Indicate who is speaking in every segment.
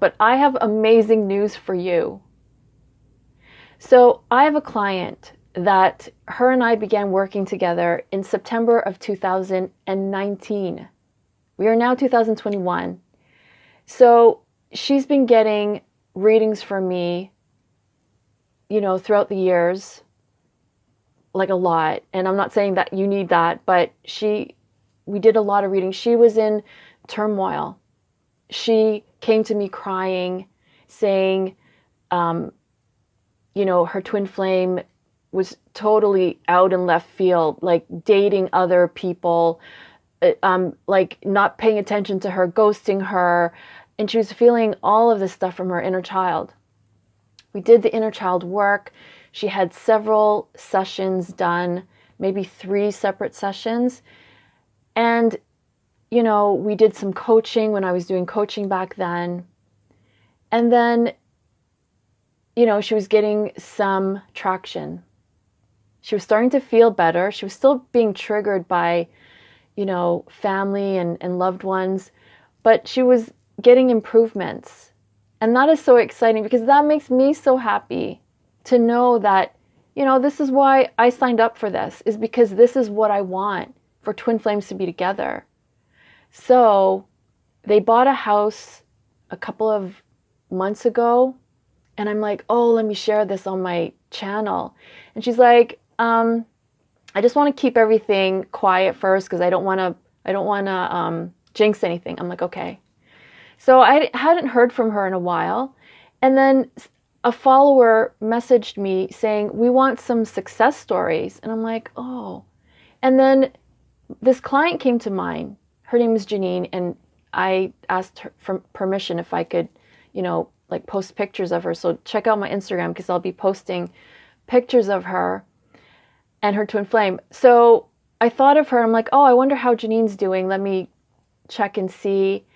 Speaker 1: but I have amazing news for you. So I have a client that her and I began working together in September of 2019. We are now 2021. So she's been getting readings from me, throughout the years, like a lot. And I'm not saying that you need that, but we did a lot of readings. She was in turmoil. She came to me crying, saying, her twin flame was totally out in left field, like dating other people, like not paying attention to her, ghosting her. And she was feeling all of this stuff from her inner child. We did the inner child work. She had several sessions done, maybe 3 separate sessions. And, we did some coaching when I was doing coaching back then. And then, she was getting some traction. She was starting to feel better. She was still being triggered by, family and loved ones, but she was getting improvements. And that is so exciting because that makes me so happy to know that, this is why I signed up for this, is because this is what I want for twin flames to be together. So they bought a house a couple of months ago, and I'm like, oh, let me share this on my channel. And she's like, I just want to keep everything quiet first because I don't want to jinx anything. I'm like, okay. So I hadn't heard from her in a while. And then a follower messaged me saying, we want some success stories. And I'm like, oh. And then this client came to mind. Her name is Janine. And I asked her for permission if I could, post pictures of her. So check out my Instagram because I'll be posting pictures of her and her twin flame. So I thought of her. I'm like, oh, I wonder how Janine's doing. Let me check and see.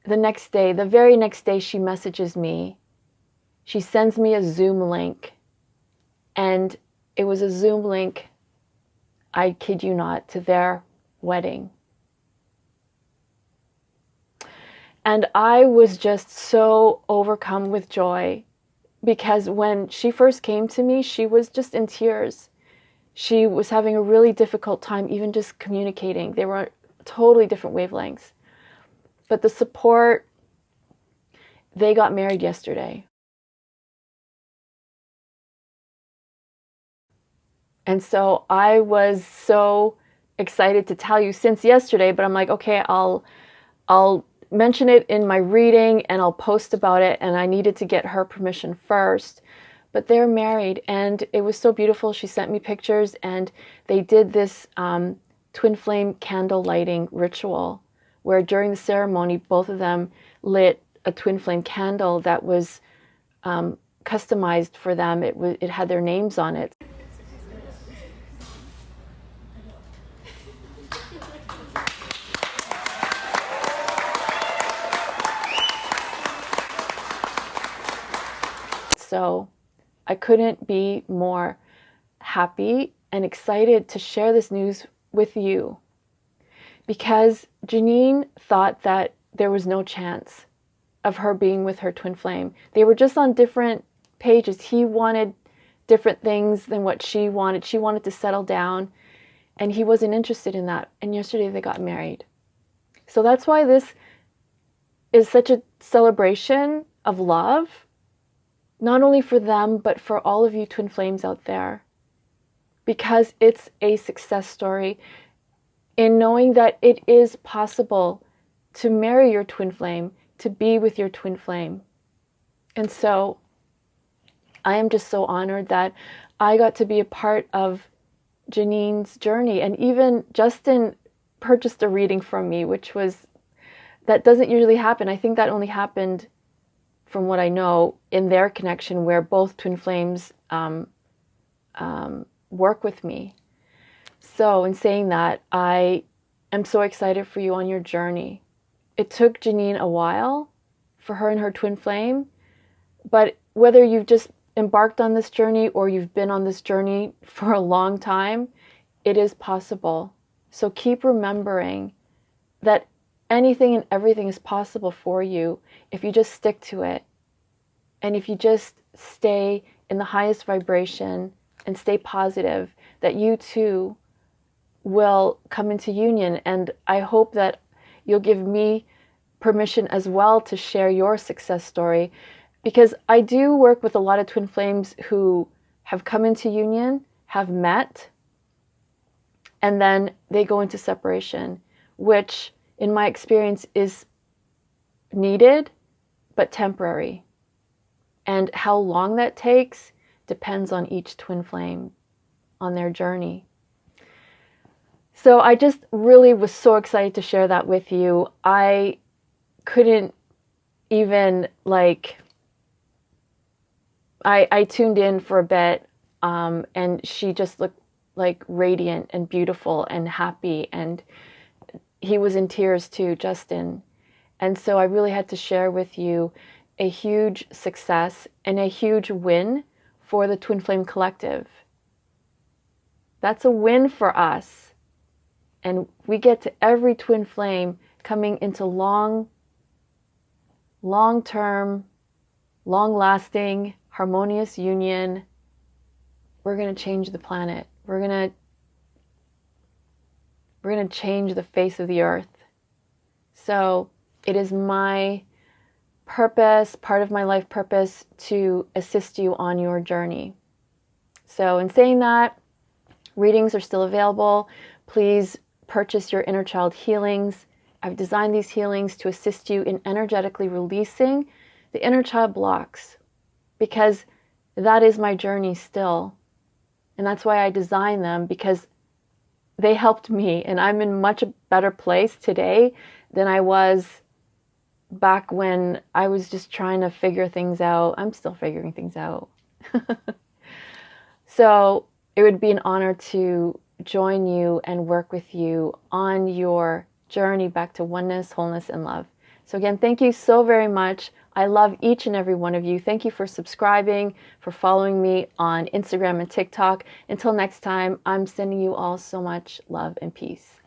Speaker 1: The very next day, she messages me. She sends me a Zoom link. And it was a Zoom link, I kid you not, to their wedding. And I was just so overcome with joy because when she first came to me, she was just in tears. She was having a really difficult time even just communicating. They were totally different wavelengths. But the support, they got married yesterday. And so I was so excited to tell you since yesterday, but I'm like, okay, I'll mention it in my reading and I'll post about it. And I needed to get her permission first. But they're married and it was so beautiful. She sent me pictures and they did this twin flame candle lighting ritual where during the ceremony, both of them lit a twin flame candle that was customized for them. It had their names on it. So I couldn't be more happy and excited to share this news with you because Janine thought that there was no chance of her being with her twin flame. They were just on different pages. He wanted different things than what she wanted. She wanted to settle down and he wasn't interested in that. And yesterday they got married. So that's why this is such a celebration of love. Not only for them, but for all of you twin flames out there. Because it's a success story in knowing that it is possible to marry your twin flame, to be with your twin flame. And so I am just so honored that I got to be a part of Janine's journey. And even Justin purchased a reading from me, that doesn't usually happen. I think that only happened, from what I know, in their connection where both twin flames work with me. So in saying that, I am so excited for you on your journey. It took Janine a while for her and her twin flame, but whether you've just embarked on this journey or you've been on this journey for a long time, it is possible. So keep remembering that anything and everything is possible for you if you just stick to it. And if you just stay in the highest vibration and stay positive, that you too will come into union. And I hope that you'll give me permission as well to share your success story, because I do work with a lot of twin flames who have come into union, have met, and then they go into separation, which in my experience is needed but temporary. And how long that takes depends on each twin flame, on their journey. So I just really was so excited to share that with you. I couldn't even I tuned in for a bit, and she just looked like radiant and beautiful and happy, and he was in tears too, Justin. And so I really had to share with you a huge success and a huge win for the Twin Flame Collective. That's a win for us. And we get to every twin flame coming into long-term, long-lasting, harmonious union. We're going to change the planet. We're going to change the face of the earth. So it is my purpose, part of my life purpose, to assist you on your journey. So in saying that, readings are still available. Please purchase your inner child healings. I've designed these healings to assist you in energetically releasing the inner child blocks, because that is my journey still. And that's why I designed them, because they helped me, and I'm in much a better place today than I was back when I was just trying to figure things out. I'm still figuring things out. So it would be an honor to join you and work with you on your journey back to oneness, wholeness, and love. So again, thank you so very much. I love each and every one of you. Thank you for subscribing, for following me on Instagram and TikTok. Until next time, I'm sending you all so much love and peace.